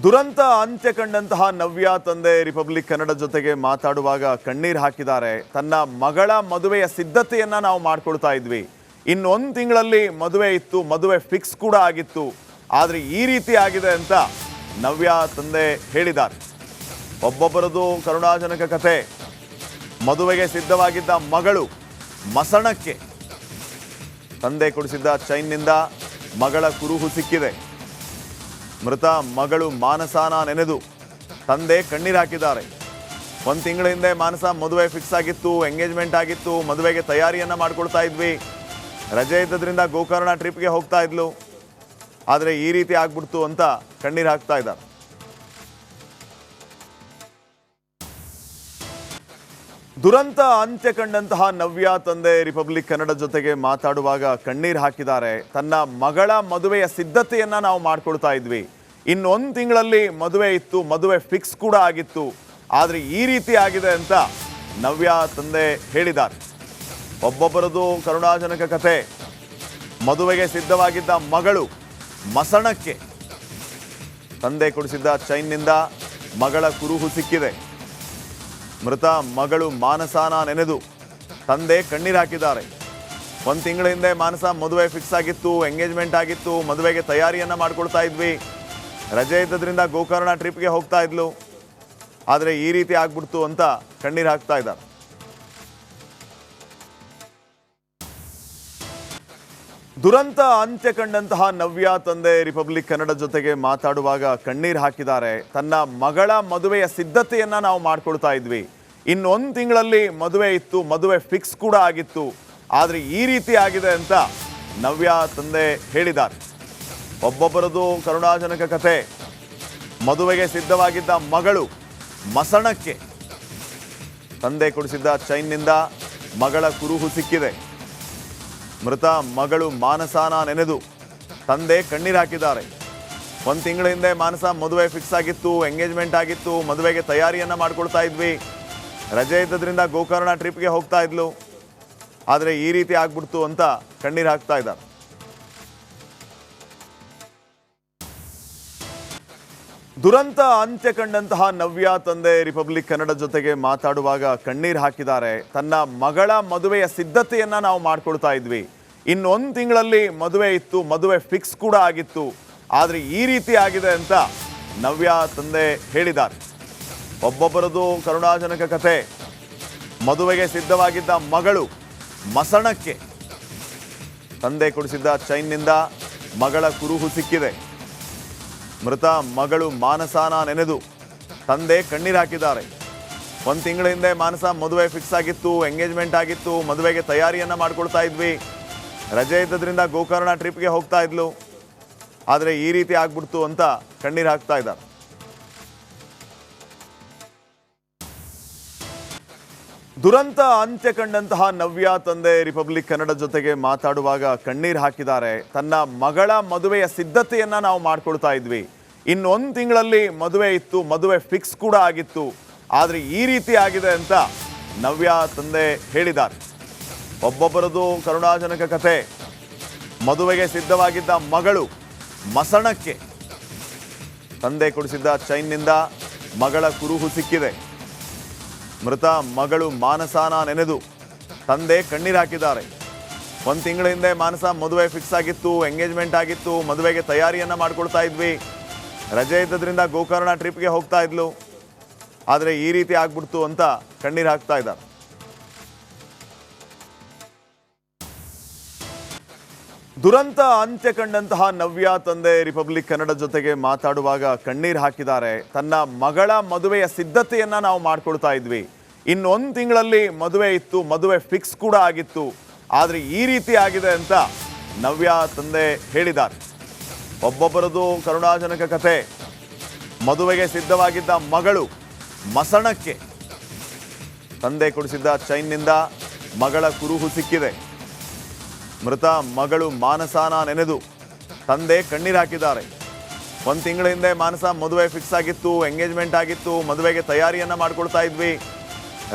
ದುರಂತ ಅಂತ್ಯ ಕಂಡಂತಹ ನವ್ಯ ತಂದೆ ರಿಪಬ್ಲಿಕ್ ಕನ್ನಡ ಜೊತೆಗೆ ಮಾತಾಡುವಾಗ ಕಣ್ಣೀರು ಹಾಕಿದ್ದಾರೆ. ತನ್ನ ಮಗಳ ಮದುವೆಯ ಸಿದ್ಧತೆಯನ್ನ ನಾವು ಮಾಡ್ಕೊಳ್ತಾ ಇದ್ವಿ. ಇನ್ನೊಂದು ತಿಂಗಳಲ್ಲಿ ಮದುವೆ ಇತ್ತು, ಮದುವೆ ಫಿಕ್ಸ್ ಕೂಡ ಆಗಿತ್ತು. ಆದರೆ ಈ ರೀತಿ ಆಗಿದೆ ಅಂತ ನವ್ಯ ತಂದೆ ಹೇಳಿದ್ದಾರೆ. ಒಬ್ಬೊಬ್ಬರದು ಕರುಣಾಜನಕ ಕಥೆ. ಮದುವೆಗೆ ಸಿದ್ಧವಾಗಿದ್ದ ಮಗಳು ಮಸಣಕ್ಕೆ ತಂದೆ ಕೊಡಿಸಿದ್ದ ಚೈನ್ನಿಂದ ಮಗಳ ಕುರುಹು ಸಿಕ್ಕಿದೆ. ಮೃತ ಮಗಳು ಮಾನಸಾನ ನೆನೆದು ತಂದೆ ಕಣ್ಣೀರು ಹಾಕಿದ್ದಾರೆ. ಒಂದು ತಿಂಗಳ ಹಿಂದೆ ಮಾನಸ ಮದುವೆ ಫಿಕ್ಸ್ ಆಗಿತ್ತು, ಎಂಗೇಜ್ಮೆಂಟ್ ಆಗಿತ್ತು, ಮದುವೆಗೆ ತಯಾರಿಯನ್ನು ಮಾಡ್ಕೊಳ್ತಾ ಇದ್ವಿ. ರಜೆ ಇದ್ದದ್ರಿಂದ ಗೋಕರ್ಣ ಟ್ರಿಪ್ಗೆ ಹೋಗ್ತಾ ಇದ್ಲು. ಆದರೆ ಈ ರೀತಿ ಆಗ್ಬಿಡ್ತು ಅಂತ ಕಣ್ಣೀರು ಹಾಕ್ತಾ ಇದ್ದಾರೆ. ದುರಂತ ಅಂತ್ಯ ಕಂಡಂತಹ ನವ್ಯ ತಂದೆ ರಿಪಬ್ಲಿಕ್ ಕನ್ನಡ ಜೊತೆಗೆ ಮಾತಾಡುವಾಗ ಕಣ್ಣೀರು ಹಾಕಿದ್ದಾರೆ. ತನ್ನ ಮಗಳ ಮದುವೆಯ ಸಿದ್ಧತೆಯನ್ನ ನಾವು ಮಾಡ್ಕೊಳ್ತಾ ಇದ್ವಿ. ಇನ್ನೊಂದು ತಿಂಗಳಲ್ಲಿ ಮದುವೆ ಇತ್ತು, ಮದುವೆ ಫಿಕ್ಸ್ ಕೂಡ ಆಗಿತ್ತು. ಆದರೆ ಈ ರೀತಿ ಆಗಿದೆ ಅಂತ ನವ್ಯ ತಂದೆ ಹೇಳಿದ್ದಾರೆ. ಒಬ್ಬೊಬ್ಬರದು ಕರುಣಾಜನಕ ಕಥೆ. ಮದುವೆಗೆ ಸಿದ್ಧವಾಗಿದ್ದ ಮಗಳು ಮಸಣಕ್ಕೆ ತಂದೆ ಕೊಡಿಸಿದ್ದ ಚೈನ್ನಿಂದ ಮಗಳ ಕುರುಹು ಸಿಕ್ಕಿದೆ. ಮೃತ ಮಗಳು ಮಾನಸಾನ ನೆನೆದು ತಂದೆ ಕಣ್ಣೀರು ಹಾಕಿದ್ದಾರೆ. ಒಂದು ತಿಂಗಳ ಹಿಂದೆ ಮಾನಸ ಮದುವೆ ಫಿಕ್ಸ್ ಆಗಿತ್ತು, ಎಂಗೇಜ್ಮೆಂಟ್ ಆಗಿತ್ತು, ಮದುವೆಗೆ ತಯಾರಿಯನ್ನು ಮಾಡ್ಕೊಳ್ತಾ ಇದ್ವಿ. ರಜೆ ಇದ್ದದ್ರಿಂದ ಗೋಕರ್ಣ ಟ್ರಿಪ್ಗೆ ಹೋಗ್ತಾ ಇದ್ಲು. ಆದರೆ ಈ ರೀತಿ ಆಗ್ಬಿಡ್ತು ಅಂತ ಕಣ್ಣೀರು ಹಾಕ್ತಾ ಇದ್ದಾರೆ. ದುರಂತ ಅಂತ್ಯ ಕಂಡಂತಹ ನವ್ಯ ತಂದೆ ರಿಪಬ್ಲಿಕ್ ಕನ್ನಡ ಜೊತೆಗೆ ಮಾತಾಡುವಾಗ ಕಣ್ಣೀರು ಹಾಕಿದ್ದಾರೆ. ತನ್ನ ಮಗಳ ಮದುವೆಯ ಸಿದ್ಧತೆಯನ್ನ ನಾವು ಮಾಡ್ಕೊಳ್ತಾ ಇದ್ವಿ. ಇನ್ನೊಂದು ತಿಂಗಳಲ್ಲಿ ಮದುವೆ ಇತ್ತು, ಮದುವೆ ಫಿಕ್ಸ್ ಕೂಡ ಆಗಿತ್ತು. ಆದರೆ ಈ ರೀತಿ ಆಗಿದೆ ಅಂತ ನವ್ಯ ತಂದೆ ಹೇಳಿದ್ದಾರೆ. ಒಬ್ಬೊಬ್ಬರದು ಕರುಣಾಜನಕ ಕಥೆ. ಮದುವೆಗೆ ಸಿದ್ಧವಾಗಿದ್ದ ಮಗಳು ಮಸಣಕ್ಕೆ ತಂದೆ ಕೊಡಿಸಿದ್ದ ಚೈನ್ನಿಂದ ಮಗಳ ಕುರುಹು ಸಿಕ್ಕಿದೆ. ಮೃತ ಮಗಳು ಮಾನಸಾನ ನೆನೆದು ತಂದೆ ಕಣ್ಣೀರು ಹಾಕಿದ್ದಾರೆ. ಒಂದು ತಿಂಗಳ ಹಿಂದೆ ಮಾನಸ ಮದುವೆ ಫಿಕ್ಸ್ ಆಗಿತ್ತು, ಎಂಗೇಜ್ಮೆಂಟ್ ಆಗಿತ್ತು, ಮದುವೆಗೆ ತಯಾರಿಯನ್ನು ಮಾಡ್ಕೊಳ್ತಾ ಇದ್ವಿ. ರಜೆ ಇದ್ದದ್ರಿಂದ ಗೋಕರ್ಣ ಟ್ರಿಪ್ಗೆ ಹೋಗ್ತಾ ಇದ್ಲು. ಆದರೆ ಈ ರೀತಿ ಆಗ್ಬಿಡ್ತು ಅಂತ ಕಣ್ಣೀರು ಹಾಕ್ತಾ ಇದ್ದಾರೆ. ದುರಂತ ಅಂತ್ಯ ಕಂಡಂತಹ ನವ್ಯ ತಂದೆ ರಿಪಬ್ಲಿಕ್ ಕನ್ನಡ ಜೊತೆಗೆ ಮಾತಾಡುವಾಗ ಕಣ್ಣೀರು ಹಾಕಿದ್ದಾರೆ. ತನ್ನ ಮಗಳ ಮದುವೆಯ ಸಿದ್ಧತೆಯನ್ನ ನಾವು ಮಾಡ್ಕೊಳ್ತಾ ಇದ್ವಿ. ಇನ್ನೊಂದು ತಿಂಗಳಲ್ಲಿ ಮದುವೆ ಇತ್ತು, ಮದುವೆ ಫಿಕ್ಸ್ ಕೂಡ ಆಗಿತ್ತು. ಆದರೆ ಈ ರೀತಿ ಆಗಿದೆ ಅಂತ ನವ್ಯ ತಂದೆ ಹೇಳಿದ್ದಾರೆ. ಒಬ್ಬೊಬ್ಬರದು ಕರುಣಾಜನಕ ಕಥೆ. ಮದುವೆಗೆ ಸಿದ್ಧವಾಗಿದ್ದ ಮಗಳು ಮಸಣಕ್ಕೆ ತಂದೆ ಕೊಡಿಸಿದ್ದ ಚೈನ್ನಿಂದ ಮಗಳ ಕುರುಹು ಸಿಕ್ಕಿದೆ. ಮೃತ ಮಗಳು ಮಾನಸಾನ ನೆನೆದು ತಂದೆ ಕಣ್ಣೀರು ಹಾಕಿದ್ದಾರೆ. ಒಂದು ತಿಂಗಳ ಹಿಂದೆ ಮಾನಸ ಮದುವೆ ಫಿಕ್ಸ್ ಆಗಿತ್ತು, ಎಂಗೇಜ್ಮೆಂಟ್ ಆಗಿತ್ತು, ಮದುವೆಗೆ ತಯಾರಿಯನ್ನು ಮಾಡ್ಕೊಳ್ತಾ ಇದ್ವಿ. ರಜೆ ಇದ್ದದ್ರಿಂದ ಗೋಕರ್ಣ ಟ್ರಿಪ್ಗೆ ಹೋಗ್ತಾ ಇದ್ಲು. ಆದರೆ ಈ ರೀತಿ ಆಗ್ಬಿಡ್ತು ಅಂತ ಕಣ್ಣೀರು ಹಾಕ್ತಾ ಇದ್ದಾರೆ. ದುರಂತ ಅಂತ್ಯ ಕಂಡಂತಹ ನವ್ಯ ತಂದೆ ರಿಪಬ್ಲಿಕ್ ಕನ್ನಡ ಜೊತೆಗೆ ಮಾತಾಡುವಾಗ ಕಣ್ಣೀರು ಹಾಕಿದ್ದಾರೆ. ತನ್ನ ಮಗಳ ಮದುವೆಯ ಸಿದ್ಧತೆಯನ್ನ ನಾವು ಮಾಡ್ಕೊಳ್ತಾ ಇದ್ವಿ. ಇನ್ನೊಂದು ತಿಂಗಳಲ್ಲಿ ಮದುವೆ ಇತ್ತು, ಮದುವೆ ಫಿಕ್ಸ್ ಕೂಡ ಆಗಿತ್ತು. ಆದರೆ ಈ ರೀತಿ ಆಗಿದೆ ಅಂತ ನವ್ಯ ತಂದೆ ಹೇಳಿದ್ದಾರೆ. ಒಬ್ಬೊಬ್ಬರದು ಕರುಣಾಜನಕ ಕಥೆ. ಮದುವೆಗೆ ಸಿದ್ಧವಾಗಿದ್ದ ಮಗಳು ಮಸಣಕ್ಕೆ ತಂದೆ ಕೊಡಿಸಿದ್ದ ಚೈನ್ನಿಂದ ಮಗಳ ಕುರುಹು ಸಿಕ್ಕಿದೆ. ಮೃತ ಮಗಳು ಮಾನಸಾನ ನೆನೆದು ತಂದೆ ಕಣ್ಣೀರು ಹಾಕಿದ್ದಾರೆ. ಒಂದು ತಿಂಗಳ ಹಿಂದೆ ಮಾನಸ ಮದುವೆ ಫಿಕ್ಸ್ ಆಗಿತ್ತು, ಎಂಗೇಜ್ಮೆಂಟ್ ಆಗಿತ್ತು, ಮದುವೆಗೆ ತಯಾರಿಯನ್ನು ಮಾಡ್ಕೊಳ್ತಾ ಇದ್ವಿ. ರಜೆ ಇದ್ದದ್ರಿಂದ ಗೋಕರ್ಣ ಟ್ರಿಪ್ಗೆ ಹೋಗ್ತಾ ಇದ್ಲು. ಆದರೆ ಈ ರೀತಿ ಆಗ್ಬಿಡ್ತು ಅಂತ ಕಣ್ಣೀರು ಹಾಕ್ತಾ ಇದ್ದಾರೆ. ದುರಂತ ಅಂತ್ಯ ಕಂಡಂತಹ ನವ್ಯ ತಂದೆ ರಿಪಬ್ಲಿಕ್ ಕನ್ನಡ ಜೊತೆಗೆ ಮಾತಾಡುವಾಗ ಕಣ್ಣೀರು ಹಾಕಿದ್ದಾರೆ. ತನ್ನ ಮಗಳ ಮದುವೆಯ ಸಿದ್ಧತೆಯನ್ನ ನಾವು ಮಾಡ್ಕೊಳ್ತಾ ಇದ್ವಿ. ಇನ್ನೊಂದು ತಿಂಗಳಲ್ಲಿ ಮದುವೆ ಇತ್ತು, ಮದುವೆ ಫಿಕ್ಸ್ ಕೂಡ ಆಗಿತ್ತು. ಆದರೆ ಈ ರೀತಿ ಆಗಿದೆ ಅಂತ ನವ್ಯ ತಂದೆ ಹೇಳಿದ್ದಾರೆ. ಒಬ್ಬೊಬ್ಬರದು ಕರುಣಾಜನಕ ಕಥೆ. ಮದುವೆಗೆ ಸಿದ್ಧವಾಗಿದ್ದ ಮಗಳು ಮಸಣಕ್ಕೆ ತಂದೆ ಕೊಡಿಸಿದ್ದ ಚೈನ್ನಿಂದ ಮಗಳ ಕುರುಹು ಸಿಕ್ಕಿದೆ. ಮೃತ ಮಗಳು ಮಾನಸಾನ ನೆನೆದು ತಂದೆ ಕಣ್ಣೀರು ಹಾಕಿದ್ದಾರೆ. ಒಂದು ತಿಂಗಳ ಹಿಂದೆ ಮಾನಸ ಮದುವೆ ಫಿಕ್ಸ್ ಆಗಿತ್ತು, ಎಂಗೇಜ್ಮೆಂಟ್ ಆಗಿತ್ತು, ಮದುವೆಗೆ ತಯಾರಿಯನ್ನು ಮಾಡ್ಕೊಳ್ತಾ ಇದ್ವಿ.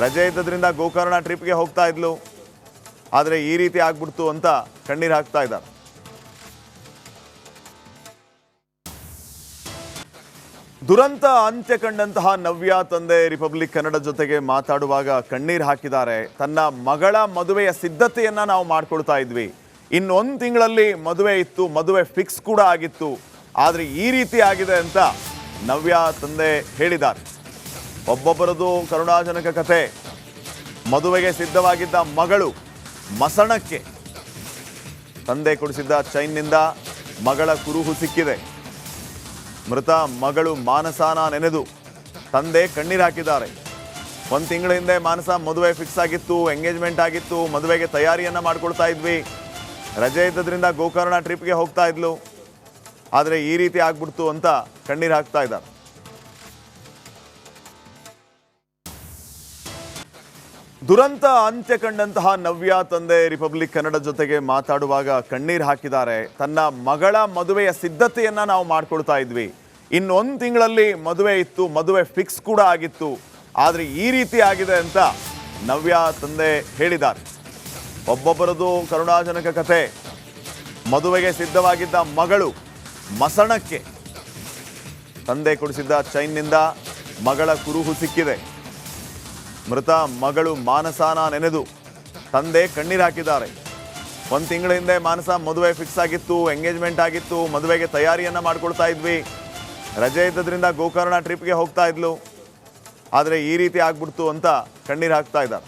ರಜೆ ಇದ್ದದ್ರಿಂದ ಗೋಕರ್ಣ ಟ್ರಿಪ್ಗೆ ಹೋಗ್ತಾ ಇದ್ಲು. ಆದರೆ ಈ ರೀತಿ ಆಗ್ಬಿಡ್ತು ಅಂತ ಕಣ್ಣೀರು ಹಾಕ್ತಾ ಇದ್ದಾರೆ. ದುರಂತ ಅಂತ್ಯ ಕಂಡಂತಹ ನವ್ಯ ತಂದೆ ರಿಪಬ್ಲಿಕ್ ಕನ್ನಡ ಜೊತೆಗೆ ಮಾತಾಡುವಾಗ ಕಣ್ಣೀರು ಹಾಕಿದ್ದಾರೆ. ತನ್ನ ಮಗಳ ಮದುವೆಯ ಸಿದ್ಧತೆಯನ್ನ ನಾವು ಮಾಡ್ಕೊಳ್ತಾ ಇದ್ವಿ. ಇನ್ನೊಂದು ತಿಂಗಳಲ್ಲಿ ಮದುವೆ ಇತ್ತು, ಮದುವೆ ಫಿಕ್ಸ್ ಕೂಡ ಆಗಿತ್ತು. ಆದರೆ ಈ ರೀತಿ ಆಗಿದೆ ಅಂತ ನವ್ಯ ತಂದೆ ಹೇಳಿದ್ದಾರೆ. ಒಬ್ಬೊಬ್ಬರದು ಕರುಣಾಜನಕ ಕಥೆ. ಮದುವೆಗೆ ಸಿದ್ಧವಾಗಿದ್ದ ಮಗಳು ಮಸಣಕ್ಕೆ ತಂದೆ ಕೊಡಿಸಿದ್ದ ಚೈನ್ನಿಂದ ಮಗಳ ಕುರುಹು ಸಿಕ್ಕಿದೆ. ಮೃತ ಮಗಳು ಮಾನಸಾನ ನೆನೆದು ತಂದೆ ಕಣ್ಣೀರು ಹಾಕಿದ್ದಾರೆ. ಒಂದು ತಿಂಗಳ ಹಿಂದೆ ಮಾನಸ ಮದುವೆ ಫಿಕ್ಸ್ ಆಗಿತ್ತು, ಎಂಗೇಜ್ಮೆಂಟ್ ಆಗಿತ್ತು, ಮದುವೆಗೆ ತಯಾರಿಯನ್ನು ಮಾಡ್ಕೊಳ್ತಾ ಇದ್ವಿ. ರಜೆ ಇದ್ದದ್ರಿಂದ ಗೋಕರ್ಣ ಟ್ರಿಪ್ಗೆ ಹೋಗ್ತಾ ಇದ್ಲು. ಆದರೆ ಈ ರೀತಿ ಆಗ್ಬಿಡ್ತು ಅಂತ ಕಣ್ಣೀರು ಹಾಕ್ತಾ ಇದ್ದಾರೆ. ದುರಂತ ಅಂತ್ಯ ಕಂಡಂತಹ ನವ್ಯ ತಂದೆ ರಿಪಬ್ಲಿಕ್ ಕನ್ನಡ ಜೊತೆಗೆ ಮಾತಾಡುವಾಗ ಕಣ್ಣೀರು ಹಾಕಿದ್ದಾರೆ. ತನ್ನ ಮಗಳ ಮದುವೆಯ ಸಿದ್ಧತೆಯನ್ನ ನಾವು ಮಾಡ್ಕೊಳ್ತಾ ಇದ್ವಿ. ಇನ್ನೊಂದು ತಿಂಗಳಲ್ಲಿ ಮದುವೆ ಇತ್ತು, ಮದುವೆ ಫಿಕ್ಸ್ ಕೂಡ ಆಗಿತ್ತು. ಆದರೆ ಈ ರೀತಿ ಆಗಿದೆ ಅಂತ ನವ್ಯ ತಂದೆ ಹೇಳಿದ್ದಾರೆ. ಒಬ್ಬೊಬ್ಬರದು ಕರುಣಾಜನಕ ಕಥೆ. ಮದುವೆಗೆ ಸಿದ್ಧವಾಗಿದ್ದ ಮಗಳು ಮಸಣಕ್ಕೆ ತಂದೆ ಕೊಡಿಸಿದ್ದ ಚೈನ್ನಿಂದ ಮಗಳ ಕುರುಹು ಸಿಕ್ಕಿದೆ. ಮೃತ ಮಗಳು ಮಾನಸಾನ ನೆನೆದು ತಂದೆ ಕಣ್ಣೀರು ಹಾಕಿದ್ದಾರೆ. ಒಂದು ತಿಂಗಳ ಹಿಂದೆ ಮಾನಸ ಮದುವೆ ಫಿಕ್ಸ್ ಆಗಿತ್ತು, ಎಂಗೇಜ್ಮೆಂಟ್ ಆಗಿತ್ತು, ಮದುವೆಗೆ ತಯಾರಿಯನ್ನು ಮಾಡ್ಕೊಳ್ತಾ ಇದ್ವಿ. ರಜೆ ಇದ್ದದ್ರಿಂದ ಗೋಕರ್ಣ ಟ್ರಿಪ್ಗೆ ಹೋಗ್ತಾ ಇದ್ಲು. ಆದರೆ ಈ ರೀತಿ ಆಗ್ಬಿಡ್ತು ಅಂತ ಕಣ್ಣೀರು ಹಾಕ್ತಾ ಇದ್ದಾರೆ.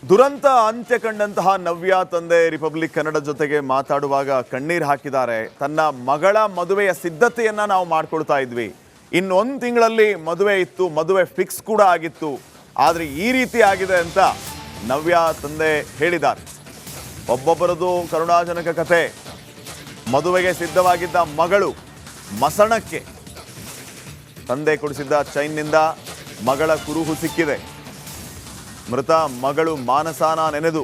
ದುರಂತ ಅಂತ್ಯ ಕಂಡಂತಹ ನವ್ಯ ತಂದೆ ರಿಪಬ್ಲಿಕ್ ಕನ್ನಡ ಜೊತೆಗೆ ಮಾತಾಡುವಾಗ ಕಣ್ಣೀರು ಹಾಕಿದ್ದಾರೆ. ತನ್ನ ಮಗಳ ಮದುವೆಯ ಸಿದ್ಧತೆಯನ್ನ ನಾವು ಮಾಡ್ಕೊಳ್ತಾ ಇದ್ವಿ. ಇನ್ನೊಂದು ತಿಂಗಳಲ್ಲಿ ಮದುವೆ ಇತ್ತು, ಮದುವೆ ಫಿಕ್ಸ್ ಕೂಡ ಆಗಿತ್ತು. ಆದರೆ ಈ ರೀತಿ ಆಗಿದೆ ಅಂತ ನವ್ಯ ತಂದೆ ಹೇಳಿದ್ದಾರೆ. ಒಬ್ಬೊಬ್ಬರದು ಕರುಣಾಜನಕ ಕಥೆ. ಮದುವೆಗೆ ಸಿದ್ಧವಾಗಿದ್ದ ಮಗಳು ಮಸಣಕ್ಕೆ ತಂದೆ ಕೊಡಿಸಿದ್ದ ಚೈನ್ನಿಂದ ಮಗಳ ಕುರುಹು ಸಿಕ್ಕಿದೆ. ಮೃತ ಮಗಳು ಮಾನಸಾನ ನೆನೆದು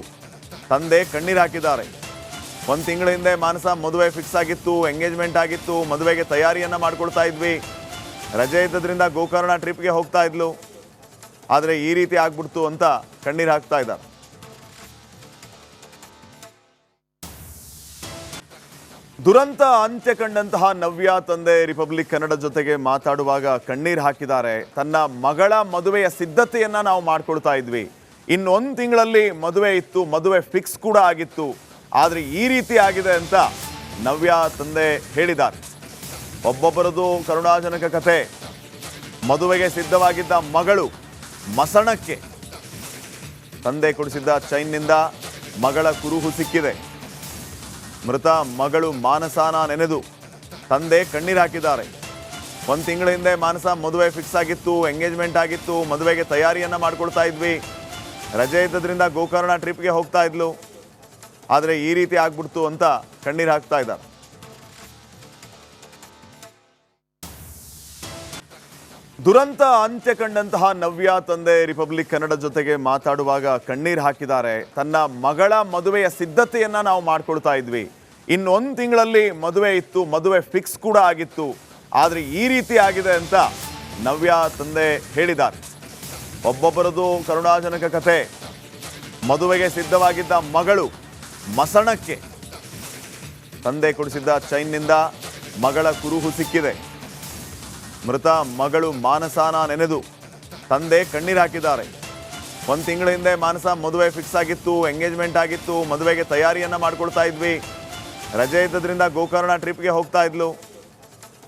ತಂದೆ ಕಣ್ಣೀರು ಹಾಕಿದ್ದಾರೆ. ಒಂದು ತಿಂಗಳ ಹಿಂದೆ ಮಾನಸ ಮದುವೆ ಫಿಕ್ಸ್ ಆಗಿತ್ತು, ಎಂಗೇಜ್ಮೆಂಟ್ ಆಗಿತ್ತು, ಮದುವೆಗೆ ತಯಾರಿಯನ್ನು ಮಾಡ್ಕೊಳ್ತಾ ಇದ್ವಿ. ರಜೆ ಇದ್ದದ್ರಿಂದ ಗೋಕರ್ಣ ಟ್ರಿಪ್ಗೆ ಹೋಗ್ತಾ ಇದ್ಲು. ಆದರೆ ಈ ರೀತಿ ಆಗ್ಬಿಡ್ತು ಅಂತ ಕಣ್ಣೀರು ಹಾಕ್ತಾ ಇದ್ದಾರೆ. ದುರಂತ ಅಂತ್ಯ ಕಂಡಂತಹ ನವ್ಯ ತಂದೆ ರಿಪಬ್ಲಿಕ್ ಕನ್ನಡ ಜೊತೆಗೆ ಮಾತಾಡುವಾಗ ಕಣ್ಣೀರು ಹಾಕಿದ್ದಾರೆ. ತನ್ನ ಮಗಳ ಮದುವೆಯ ಸಿದ್ಧತೆಯನ್ನ ನಾವು ಮಾಡ್ಕೊಳ್ತಾ ಇದ್ವಿ. ಇನ್ನೊಂದು ತಿಂಗಳಲ್ಲಿ ಮದುವೆ ಇತ್ತು, ಮದುವೆ ಫಿಕ್ಸ್ ಕೂಡ ಆಗಿತ್ತು. ಆದರೆ ಈ ರೀತಿ ಆಗಿದೆ ಅಂತ ನವ್ಯ ತಂದೆ ಹೇಳಿದ್ದಾರೆ. ಒಬ್ಬೊಬ್ಬರದು ಕರುಣಾಜನಕ ಕಥೆ. ಮದುವೆಗೆ ಸಿದ್ಧವಾಗಿದ್ದ ಮಗಳು ಮಸಣಕ್ಕೆ ತಂದೆ ಕೊಡಿಸಿದ್ದ ಚೈನ್ನಿಂದ ಮಗಳ ಕುರುಹು ಸಿಕ್ಕಿದೆ. ಮೃತ ಮಗಳು ಮಾನಸಾನ ನೆನೆದು ತಂದೆ ಕಣ್ಣೀರು ಹಾಕಿದ್ದಾರೆ. ಒಂದು ತಿಂಗಳ ಹಿಂದೆ ಮಾನಸ ಮದುವೆ ಫಿಕ್ಸ್ ಆಗಿತ್ತು, ಎಂಗೇಜ್ಮೆಂಟ್ ಆಗಿತ್ತು, ಮದುವೆಗೆ ತಯಾರಿಯನ್ನು ಮಾಡ್ಕೊಳ್ತಾ ಇದ್ವಿ. ರಜೆ ಇದ್ದದ್ರಿಂದ ಗೋಕರ್ಣ ಟ್ರಿಪ್ಗೆ ಹೋಗ್ತಾ ಇದ್ಲು. ಆದರೆ ಈ ರೀತಿ ಆಗ್ಬಿಡ್ತು ಅಂತ ಕಣ್ಣೀರು ಹಾಕ್ತಾ ಇದ್ದಾರೆ. ದುರಂತ ಅಂತ್ಯ ಕಂಡಂತಹ ನವ್ಯ ತಂದೆ ರಿಪಬ್ಲಿಕ್ ಕನ್ನಡ ಜೊತೆಗೆ ಮಾತಾಡುವಾಗ ಕಣ್ಣೀರು ಹಾಕಿದ್ದಾರೆ. ತನ್ನ ಮಗಳ ಮದುವೆಯ ಸಿದ್ಧತೆಯನ್ನ ನಾವು ಮಾಡ್ಕೊಳ್ತಾ ಇದ್ವಿ. ಇನ್ನೊಂದು ತಿಂಗಳಲ್ಲಿ ಮದುವೆ ಇತ್ತು, ಮದುವೆ ಫಿಕ್ಸ್ ಕೂಡ ಆಗಿತ್ತು. ಆದರೆ ಈ ರೀತಿ ಆಗಿದೆ ಅಂತ ನವ್ಯ ತಂದೆ ಹೇಳಿದ್ದಾರೆ. ಒಬ್ಬೊಬ್ಬರದು ಕರುಣಾಜನಕ ಕಥೆ. ಮದುವೆಗೆ ಸಿದ್ಧವಾಗಿದ್ದ ಮಗಳು ಮಸಣಕ್ಕೆ ತಂದೆ ಕೊಡಿಸಿದ್ದ ಚೈನ್ನಿಂದ ಮಗಳ ಕುರುಹು ಸಿಕ್ಕಿದೆ. ಮೃತ ಮಗಳು ಮಾನಸಾನ ನೆನೆದು ತಂದೆ ಕಣ್ಣೀರು ಹಾಕಿದ್ದಾರೆ. ಒಂದು ತಿಂಗಳ ಹಿಂದೆ ಮಾನಸ ಮದುವೆ ಫಿಕ್ಸ್ ಆಗಿತ್ತು, ಎಂಗೇಜ್ಮೆಂಟ್ ಆಗಿತ್ತು, ಮದುವೆಗೆ ತಯಾರಿಯನ್ನು ಮಾಡ್ಕೊಳ್ತಾ ಇದ್ವಿ. ರಜೆ ಇದ್ದದ್ರಿಂದ ಗೋಕರ್ಣ ಟ್ರಿಪ್ಗೆ ಹೋಗ್ತಾ ಇದ್ಲು.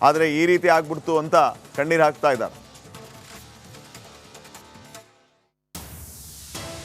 ಆದರೆ ಈ ರೀತಿ ಆಗ್ಬಿಡ್ತು ಅಂತ ಕಣ್ಣೀರು ಹಾಕ್ತಾ ಇದ್ದಾರೆ.